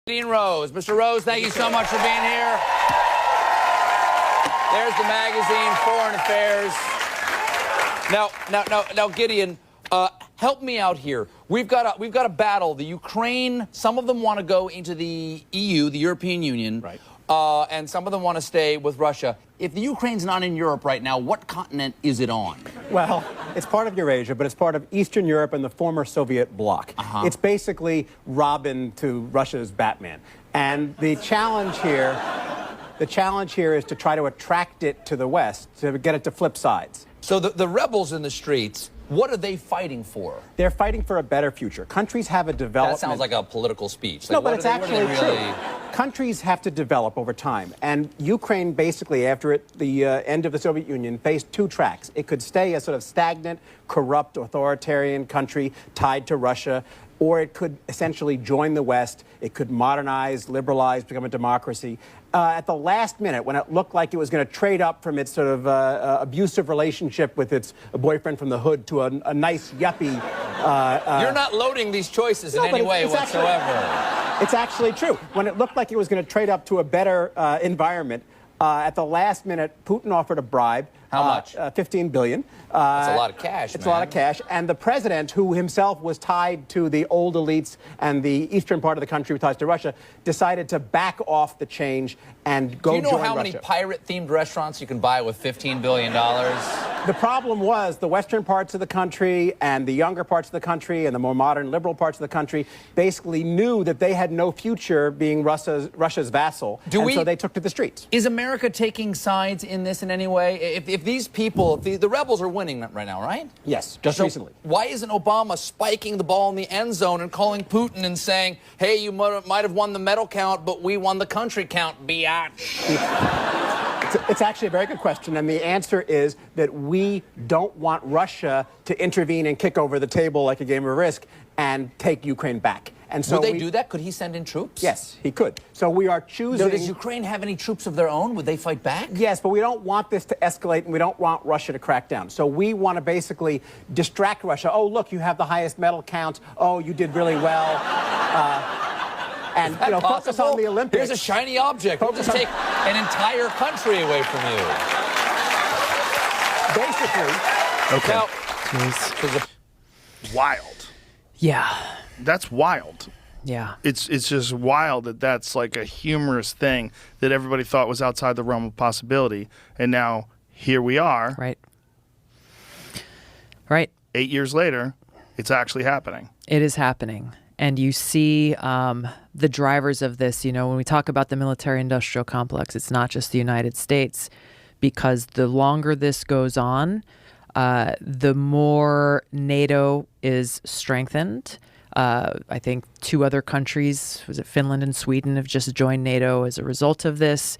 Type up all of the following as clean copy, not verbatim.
Dean Rose. Mr. Rose, thank you so much for being here. There's the magazine, Foreign Affairs. Now, Gideon, help me out here. We've got a battle. The Ukraine, some of them want to go into the EU, the European Union, right. And some of them want to stay with Russia. If the Ukraine's not in Europe right now, what continent is it on? Well, it's part of Eurasia, but it's part of Eastern Europe and the former Soviet bloc. It's basically Robin to Russia's Batman. And the challenge here is to try to attract it to the West, to get it to flip sides. So the rebels in the streets, what are they fighting for? They're fighting for a better future. Countries have a development... That sounds like a political speech. No, but it's actually true. Countries have to develop over time. And Ukraine, basically, after the end of the Soviet Union, faced two tracks. It could stay a sort of stagnant, corrupt, authoritarian country tied to Russia, or it could essentially join the West. It could modernize, liberalize, become a democracy. At the last minute, when it looked like it was going to trade up from its sort of abusive relationship with its boyfriend from the hood to a nice yuppie... You're not loading these choices in any way whatsoever. It's actually true. When it looked like it was going to trade up to a better environment, at the last minute, Putin offered a bribe. How much? $15 billion. That's a lot of cash, It's a lot of cash. And the president, who himself was tied to the old elites and the eastern part of the country with ties to Russia, decided to back off the change and go join Russia. Do you know how many pirate-themed restaurants you can buy with $15 billion? The problem was the western parts of the country and the younger parts of the country and the more modern liberal parts of the country basically knew that they had no future being Russia's vassal, so they took to the streets. Is America taking sides in this in any way? If these people, the rebels are winning right now, right? Yes, just recently. Why isn't Obama spiking the ball in the end zone and calling Putin and saying, hey, you might have won the medal count, but we won the country count, biatch? It's actually a very good question, and the answer is that we don't want Russia to intervene and kick over the table like a game of Risk and take Ukraine back. And so would they do that? Could he send in troops? Yes, he could. So we are choosing... Does Ukraine have any troops of their own? Would they fight back? Yes, but we don't want this to escalate, and we don't want Russia to crack down. So we want to basically distract Russia. Oh, look, you have the highest medal count. Oh, you did really well. And focus on the Olympics. Here's a shiny object. We'll just take an entire country away from you. Basically. Okay. Now, wild. Yeah. That's wild. Yeah. It's just wild that that's like a humorous thing that everybody thought was outside the realm of possibility. And now here we are. Right. Right. 8 years later, it's actually happening. It is happening. And you see the drivers of this, when we talk about the military-industrial complex, it's not just the United States, because the longer this goes on, the more NATO is strengthened. I think two other countries, was it Finland and Sweden, have just joined NATO as a result of this.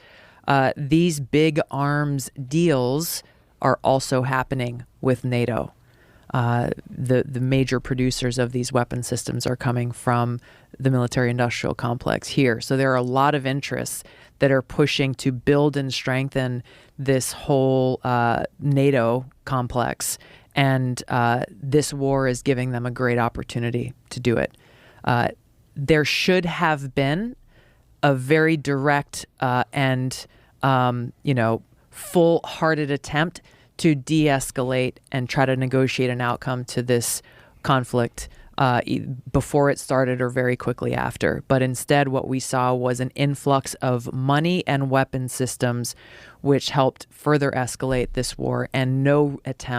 These big arms deals are also happening with NATO. The major producers of these weapon systems are coming from the military-industrial complex here. So there are a lot of interests that are pushing to build and strengthen this whole NATO complex. And this war is giving them a great opportunity to do it. There should have been a very direct and full-hearted attempt to de-escalate and try to negotiate an outcome to this conflict before it started or very quickly after. But instead, what we saw was an influx of money and weapon systems, which helped further escalate this war, and no attempt